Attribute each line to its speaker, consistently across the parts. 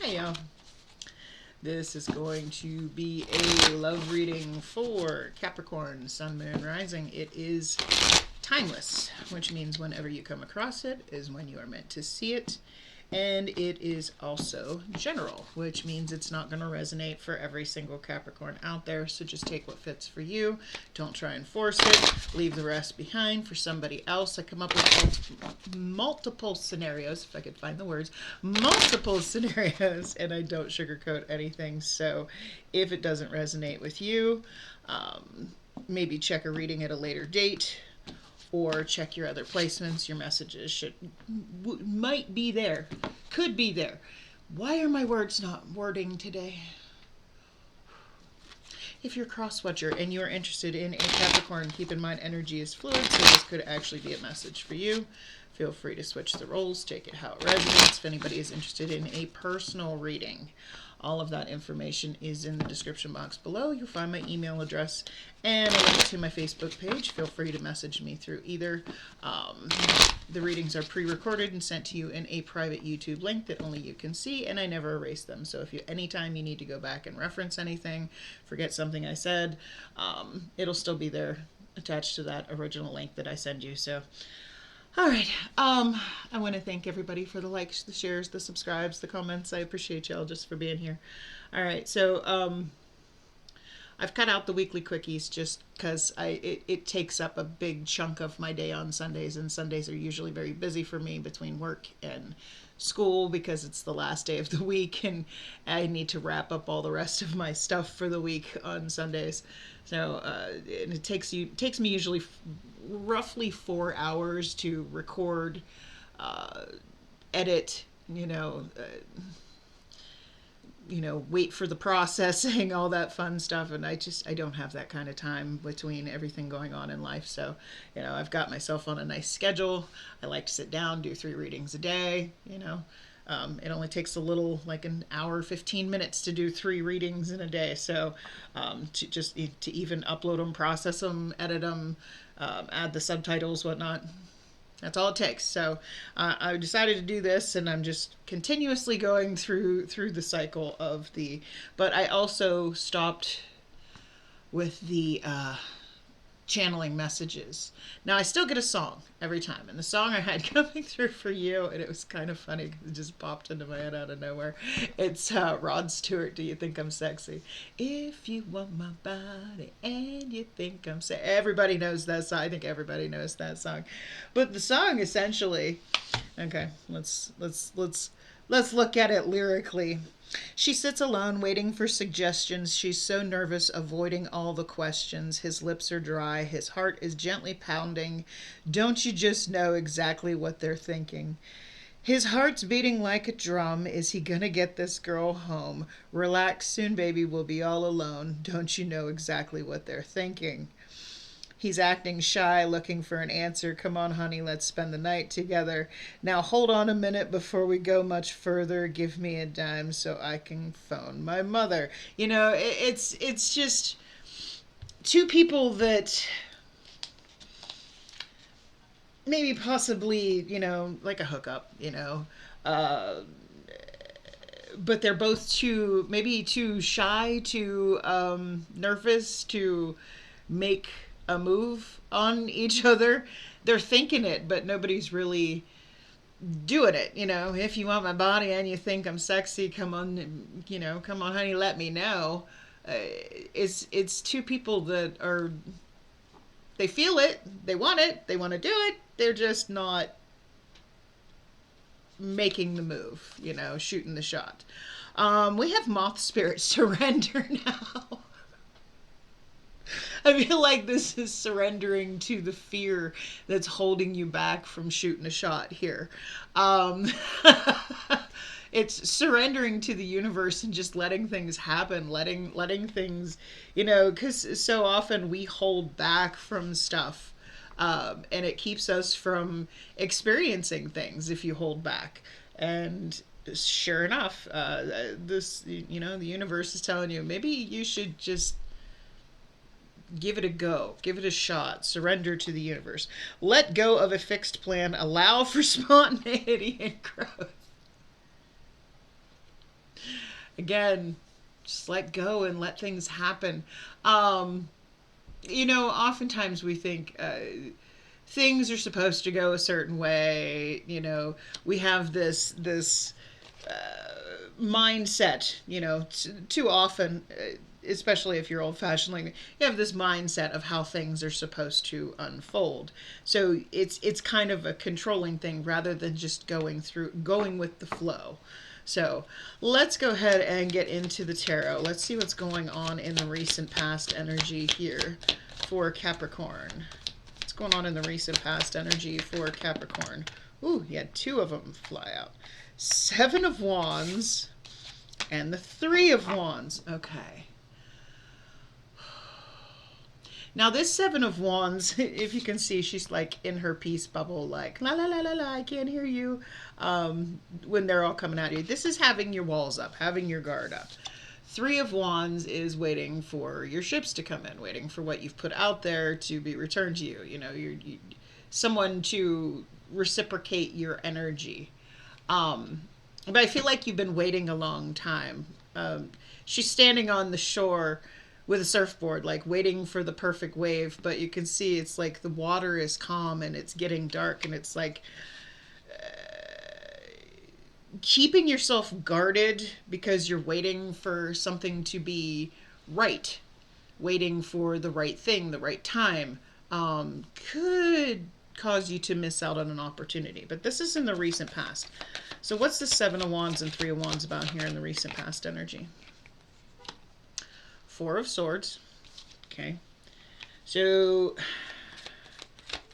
Speaker 1: Hey y'all. This is going to be a love reading for Capricorn, Sun, Moon, Rising. It is timeless, which means whenever you come across it is when you are meant to see it. And it is also general, which means it's not going to resonate for every single Capricorn out there. So just take what fits for you. Don't try and force it. Leave the rest behind for somebody else. I come up with multiple scenarios, if I could find the words, multiple scenarios, and I don't sugarcoat anything. So if it doesn't resonate with you, maybe check a reading at a later date. Or check your other placements. Your messages might be there. Could be there. Why are my words not wording today? If you're a cross-watcher and you're interested in a Capricorn, keep in mind energy is fluid, so this could actually be a message for you. Feel free to switch the roles, take it how it resonates. If anybody is interested in a personal reading, all of that information is in the description box below. You'll find my email address and a link to my Facebook page. Feel free to message me through either. The readings are pre-recorded and sent to you in a private YouTube link that only you can see, and I never erase them. So if anytime you need to go back and reference anything, forget something I said, it'll still be there attached to that original link that I send you. So all right. I want to thank everybody for the likes, the shares, the subscribes, the comments. I appreciate y'all just for being here. All right. So, I've cut out the weekly quickies just because it takes up a big chunk of my day on Sundays, and Sundays are usually very busy for me between work and school because it's the last day of the week and I need to wrap up all the rest of my stuff for the week on Sundays. So and it takes me usually roughly 4 hours to record, edit, wait for the processing, all that fun stuff. And I don't have that kind of time between everything going on in life. So, I've got myself on a nice schedule. I like to sit down, do 3 readings a day, it only takes a little, like an hour, 15 minutes to do 3 readings in a day. So, to even upload them, process them, edit them, add the subtitles, whatnot, that's all it takes. So I decided to do this, and I'm just continuously going through the cycle of but I also stopped with the channeling messages. Now I still get a song every time, and the song I had coming through for you, and it was kind of funny because it just popped into my head out of nowhere. It's Rod Stewart, Do You Think I'm Sexy? If you want my body and you think I'm sexy. Everybody knows that song. I think everybody knows that song. But the song essentially, okay, let's look at it lyrically. She sits alone, waiting for suggestions. She's so nervous, avoiding all the questions. His lips are dry. His heart is gently pounding. Don't you just know exactly what they're thinking? His heart's beating like a drum. Is he gonna get this girl home? Relax, soon baby will be all alone. Don't you know exactly what they're thinking? He's acting shy, looking for an answer. Come on, honey, let's spend the night together. Now hold on a minute before we go much further. Give me a dime so I can phone my mother. It's just 2 people that maybe possibly, like a hookup, but they're both too shy, too nervous to make a move on each other. They're thinking it, but nobody's really doing it. If you want my body and you think I'm sexy, come on, honey, let me know. It's 2 people that are, they feel it, they want to do it, they're just not making the move, shooting the shot. We have Moth Spirit Surrender now. I feel like this is surrendering to the fear that's holding you back from shooting a shot here. It's surrendering to the universe and just letting things happen, letting things, because so often we hold back from stuff, and it keeps us from experiencing things if you hold back. And sure enough, the universe is telling you, maybe you should just give it a go. Give it a shot. Surrender to the universe. Let go of a fixed plan. Allow for spontaneity and growth. again, just let go and let things happen. Oftentimes we think things are supposed to go a certain way. We have this mindset. Too often, especially if you're old-fashioned like me, you have this mindset of how things are supposed to unfold. So it's kind of a controlling thing rather than just going with the flow. So let's go ahead and get into the tarot. Let's see what's going on in the recent past energy here for Capricorn. What's going on in the recent past energy for Capricorn? Ooh, you had 2 of them fly out. 7 of Wands and the 3 of Wands. Okay. Now this 7 of Wands, if you can see, she's like in her peace bubble, like, la la la la la, I can't hear you, when they're all coming at you. This is having your walls up, having your guard up. 3 of Wands is waiting for your ships to come in, waiting for what you've put out there to be returned to you. You're someone to reciprocate your energy. But I feel like you've been waiting a long time. She's standing on the shore with a surfboard, like waiting for the perfect wave, but you can see it's like the water is calm and it's getting dark, and it's like keeping yourself guarded because you're waiting for something to be right, waiting for the right thing, the right time, could cause you to miss out on an opportunity. But this is in the recent past. So what's the 7 of Wands and 3 of Wands about here in the recent past energy? 4 of Swords. Okay. So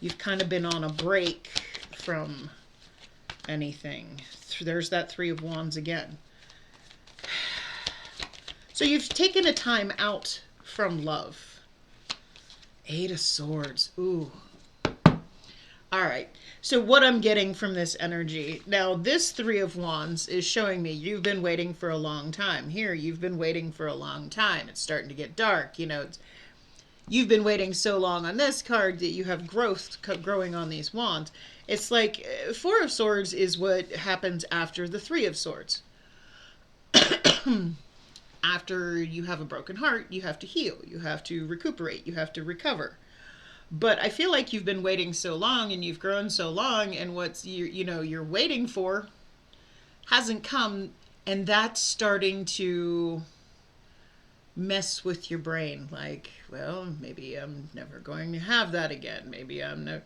Speaker 1: you've kind of been on a break from anything. There's that 3 of Wands again. So you've taken a time out from love. 8 of Swords. Ooh. All right. So what I'm getting from this energy, now this 3 of Wands is showing me you've been waiting for a long time. Here, you've been waiting for a long time. It's starting to get dark. You've been waiting so long on this card that you have growth growing on these wands. It's like 4 of Swords is what happens after the 3 of Swords. After you have a broken heart, you have to heal. You have to recuperate. You have to recover. But I feel like you've been waiting so long and you've grown so long, and what's you're waiting for hasn't come, and that's starting to mess with your brain. Like, well, maybe I'm never going to have that again. Maybe I'm never.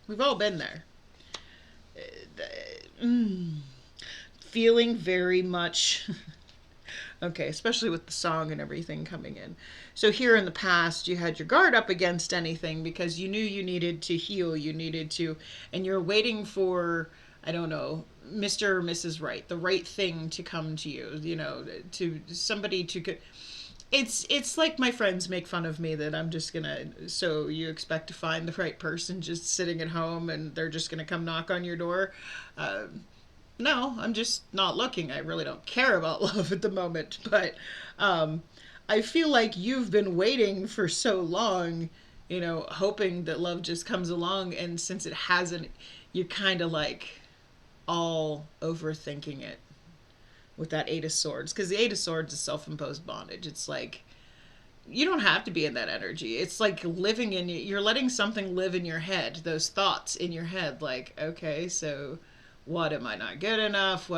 Speaker 1: We've all been there. Feeling very much okay, especially with the song and everything coming in. So here in the past, you had your guard up against anything because you knew you needed to heal, you needed to, and you're waiting for, I don't know, Mr. or Mrs. Right, the right thing to come to you, to somebody to, it's like my friends make fun of me that I'm just gonna, so you expect to find the right person just sitting at home and they're just gonna come knock on your door. No, I'm just not looking. I really don't care about love at the moment. But I feel like you've been waiting for so long, hoping that love just comes along. And since it hasn't, you're kind of like all overthinking it with that 8 of Swords. Because the 8 of Swords is self-imposed bondage. It's like, you don't have to be in that energy. It's like living in, you're letting something live in your head, those thoughts in your head. Like, okay, so what, am I not good enough?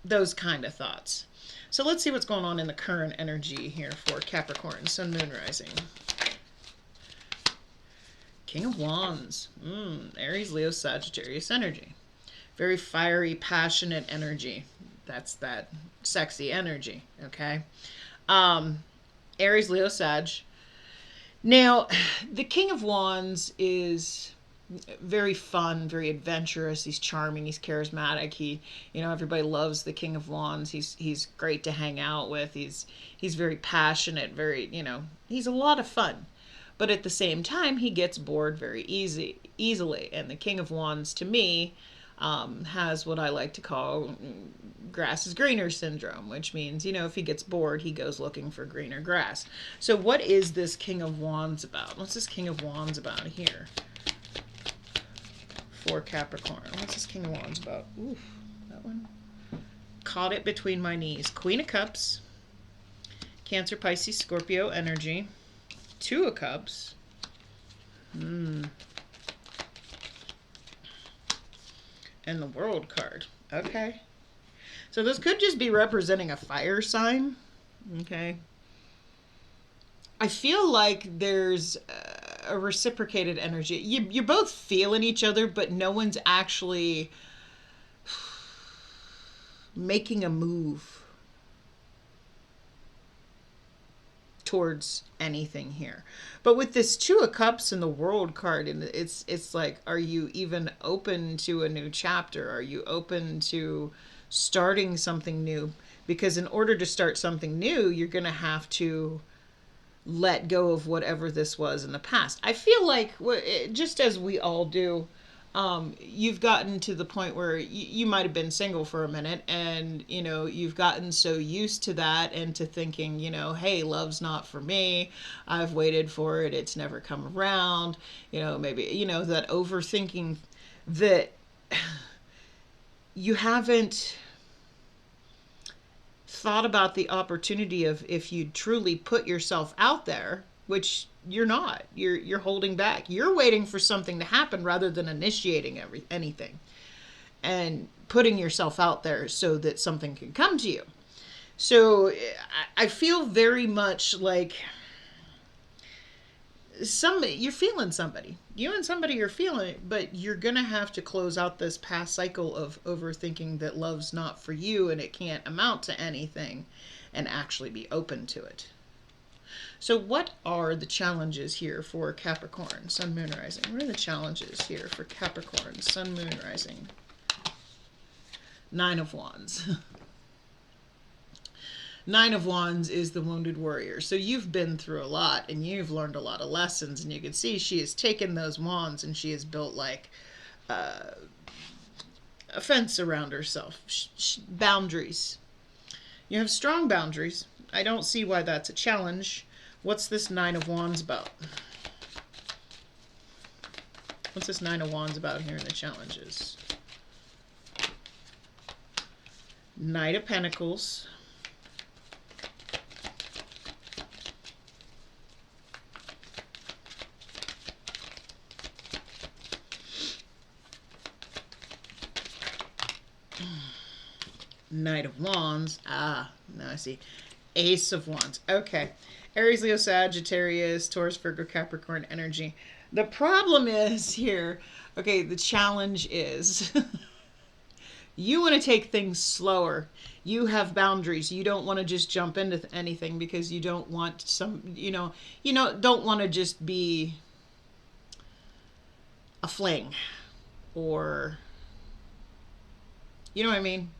Speaker 1: Those kind of thoughts. So let's see what's going on in the current energy here for Capricorn, Sun, Moon, Rising. King of Wands. Aries, Leo, Sagittarius energy. Very fiery, passionate energy. That's that sexy energy, okay? Aries, Leo, Sag. Now, the King of Wands is very fun, very adventurous. He's charming. He's charismatic. Everybody loves the King of Wands. He's great to hang out with. He's very passionate. Very, he's a lot of fun. But at the same time, he gets bored very easily. And the King of Wands, to me, has what I like to call grass is greener syndrome, which means, if he gets bored, he goes looking for greener grass. So what is this King of Wands about? What's this King of Wands about here for Capricorn? What's this King of Wands about? Oof, that one. Caught it between my knees. Queen of Cups, Cancer, Pisces, Scorpio energy, Two of Cups, and the World card. Okay. So this could just be representing a fire sign. Okay. I feel like there's a reciprocated energy. You're both feeling each other, but no one's actually making a move towards anything here. But with this Two of Cups and the World card, and it's like, are you even open to a new chapter? Are you open to starting something new? Because in order to start something new, you're going to have to let go of whatever this was in the past. I feel like, just as we all do, you've gotten to the point where you might have been single for a minute, and you've gotten so used to that and to thinking, hey, love's not for me. I've waited for it. It's never come around. Maybe, that overthinking that you haven't thought about the opportunity of, if you truly put yourself out there, which you're not, you're holding back, you're waiting for something to happen rather than initiating anything and putting yourself out there so that something can come to you. So I feel very much like you're feeling somebody. You and somebody are feeling it, but you're gonna have to close out this past cycle of overthinking that love's not for you and it can't amount to anything, and actually be open to it. So what are the challenges here for Capricorn, Sun, Moon, Rising? What are the challenges here for Capricorn, Sun, Moon, Rising? Nine of Wands. Nine of Wands is the wounded warrior. So you've been through a lot and you've learned a lot of lessons, and you can see she has taken those wands and she has built like a fence around herself. Boundaries. You have strong boundaries. I don't see why that's a challenge. What's this Nine of Wands about? What's this Nine of Wands about here in the challenges? Knight of Pentacles. Knight of Wands. Ah, now I see. Ace of Wands. Okay. Aries, Leo, Sagittarius, Taurus, Virgo, Capricorn energy. The problem is here, okay, the challenge is you want to take things slower. You have boundaries. You don't want to just jump into anything because you don't want don't want to just be a fling, or, you know what I mean?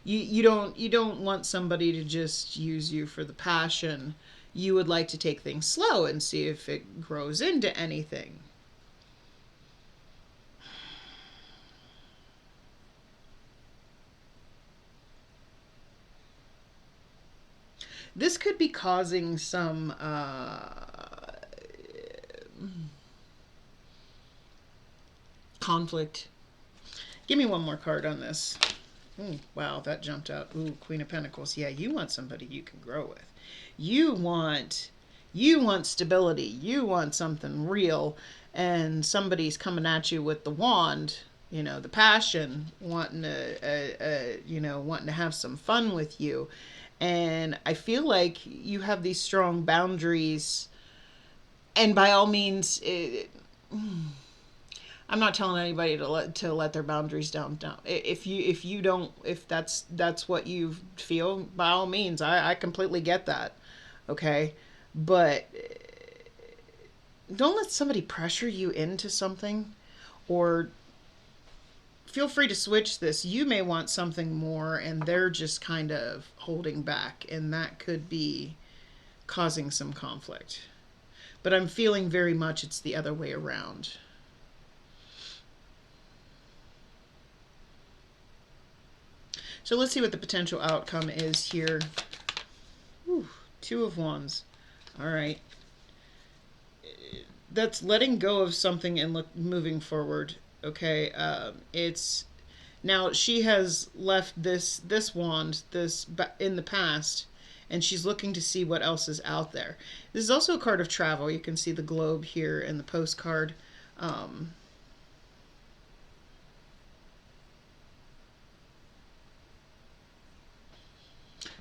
Speaker 1: You don't want somebody to just use you for the passion. You would like to take things slow and see if it grows into anything. This could be causing some conflict. Give me one more card on this. Ooh, wow, that jumped out. Ooh, Queen of Pentacles. Yeah, you want somebody you can grow with. You want stability. You want something real, and somebody's coming at you with the wand, the passion, wanting to have some fun with you. And I feel like you have these strong boundaries, and by all means, I'm not telling anybody to let their boundaries down. If that's what you feel, by all means, I completely get that. Okay, but don't let somebody pressure you into something, or feel free to switch this. You may want something more and they're just kind of holding back, and that could be causing some conflict. But I'm feeling very much it's the other way around. So let's see what the potential outcome is here. Ooh, Two of Wands. All right. That's letting go of something and moving forward. Okay. It's Now she has left this wand in the past, and she's looking to see what else is out there. This is also a card of travel. You can see the globe here in the postcard.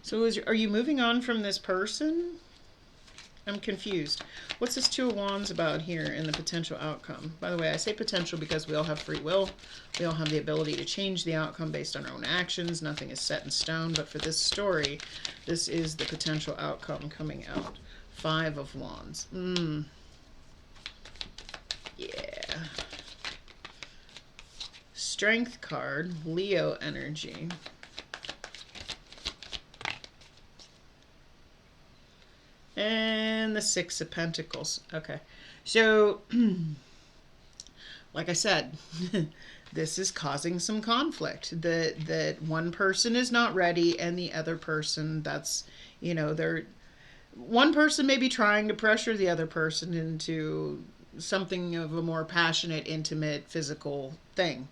Speaker 1: So are you moving on from this person? I'm confused. What's this Two of Wands about here in the potential outcome? By the way, I say potential because we all have free will. We all have the ability to change the outcome based on our own actions. Nothing is set in stone. But for this story, this is the potential outcome coming out. Five of Wands. Yeah. Strength card. Leo energy. And the Six of Pentacles. Okay. So, like I said, this is causing some conflict. That one person is not ready and the other person, that's, you know, one person may be trying to pressure the other person into something of a more passionate, intimate, physical thing.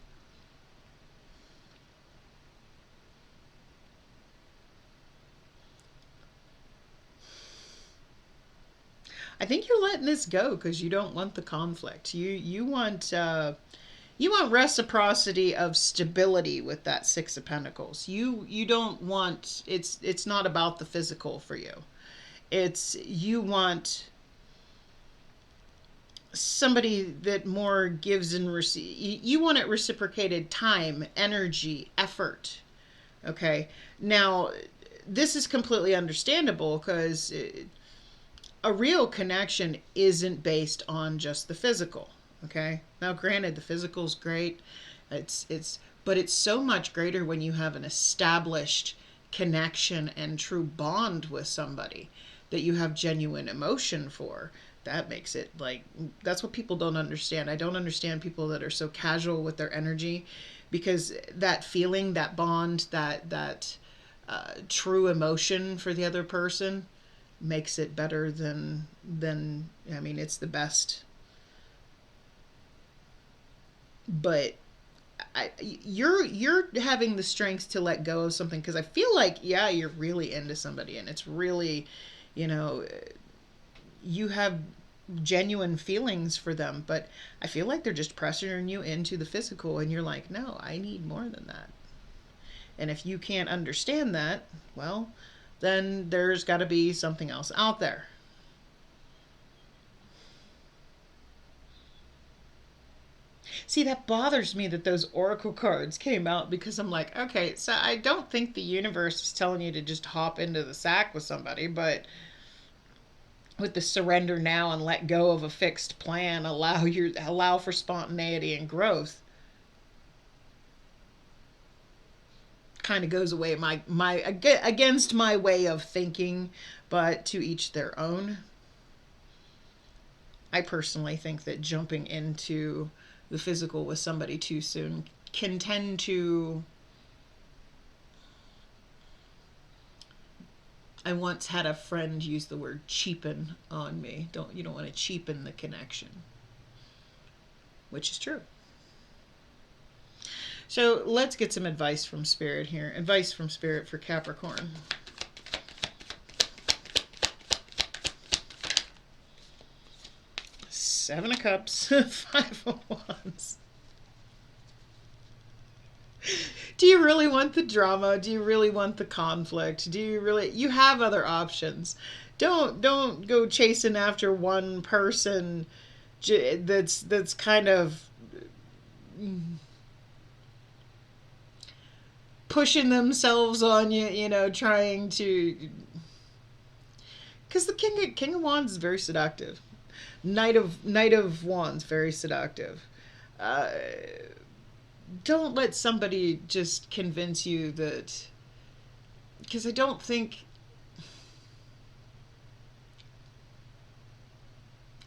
Speaker 1: I think you're letting this go because you don't want the conflict. You want reciprocity of stability with that Six of Pentacles. You don't want, it's not about the physical for you. You want somebody that more gives and receives. You want it reciprocated time, energy, effort. Okay. Now, this is completely understandable because a real connection isn't based on just the physical. Okay. Now, granted, the physical is great. But it's so much greater when you have an established connection and true bond with somebody that you have genuine emotion for. That makes it like, that's what people don't understand. I don't understand people that are so casual with their energy, because that feeling, that bond, that true emotion for the other person makes it better than I mean, it's the best. But you're having the strength to let go of something, because I feel like, yeah, you're really into somebody and it's really, you know, you have genuine feelings for them, but I feel like they're just pressuring you into the physical, and you're like, no, I need more than that. And if you can't understand that, well, then there's got to be something else out there. See, that bothers me that those oracle cards came out, because I'm like, okay, so I don't think the universe is telling you to just hop into the sack with somebody, but with the surrender now and let go of a fixed plan, allow for spontaneity and growth, kind of goes away my against my way of thinking, but to each their own. I personally think that jumping into the physical with somebody too soon can tend to, I once had a friend use the word cheapen on me. You don't want to cheapen the connection, which is true. So let's get some advice from Spirit here. Advice from Spirit for Capricorn. Seven of Cups, Five of Wands. Do you really want the drama? Do you really want the conflict? You have other options. Don't go chasing after one person that's kind of pushing themselves on you, you know, trying to, because the King of Wands is very seductive. Knight of Wands, very seductive. Don't let somebody just convince you that, because I don't think,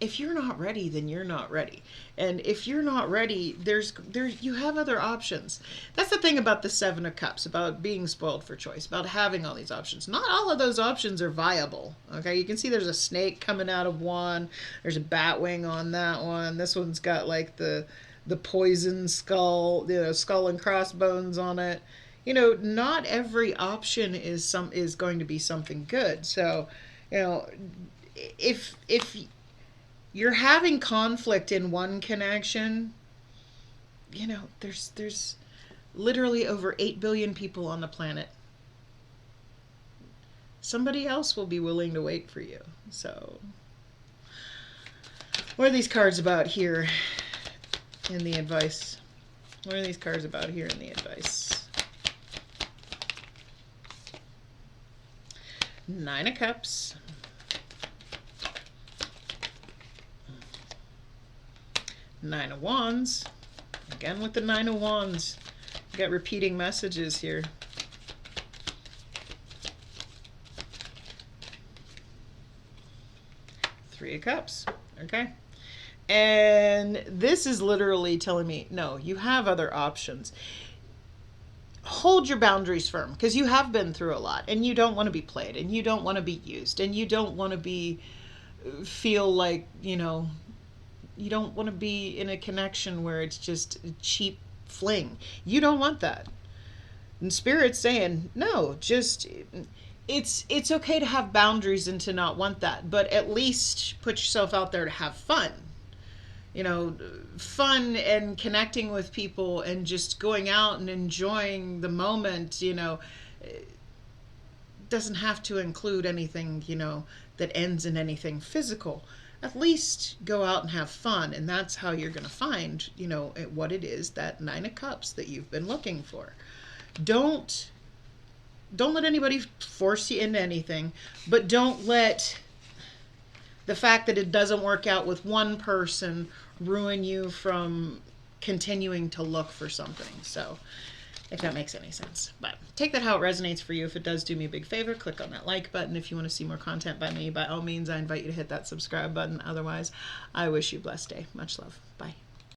Speaker 1: if you're not ready, then you're not ready. And if you're not ready, you have other options. That's the thing about the Seven of Cups, about being spoiled for choice, about having all these options. Not all of those options are viable. Okay, you can see there's a snake coming out of one. There's a bat wing on that one. This one's got like the the poison skull, skull and crossbones on it. Not every option is going to be something good. So, if you're having conflict in one connection, there's literally over 8 billion people on the planet. Somebody else will be willing to wait for you. So, what are these cards about here in the advice? What are these cards about here in the advice? Nine of Cups. Nine of Wands. Again with the Nine of Wands. You got repeating messages here. Three of Cups. Okay. And this is literally telling me, no, you have other options. Hold your boundaries firm, because you have been through a lot, and you don't want to be played, and you don't want to be used, and you don't want to feel like, you don't want to be in a connection where it's just a cheap fling. You don't want that. And Spirit's saying, no, just, it's okay to have boundaries and to not want that, but at least put yourself out there to have fun. Fun and connecting with people and just going out and enjoying the moment, doesn't have to include anything, that ends in anything physical. At least go out and have fun, and that's how you're going to find, what it is, that Nine of Cups that you've been looking for. Don't let anybody force you into anything, but don't let the fact that it doesn't work out with one person ruin you from continuing to look for something. So, if that makes any sense. But take that how it resonates for you. If it does, do me a big favor, click on that like button. If you want to see more content by me, by all means, I invite you to hit that subscribe button. Otherwise, I wish you a blessed day. Much love. Bye.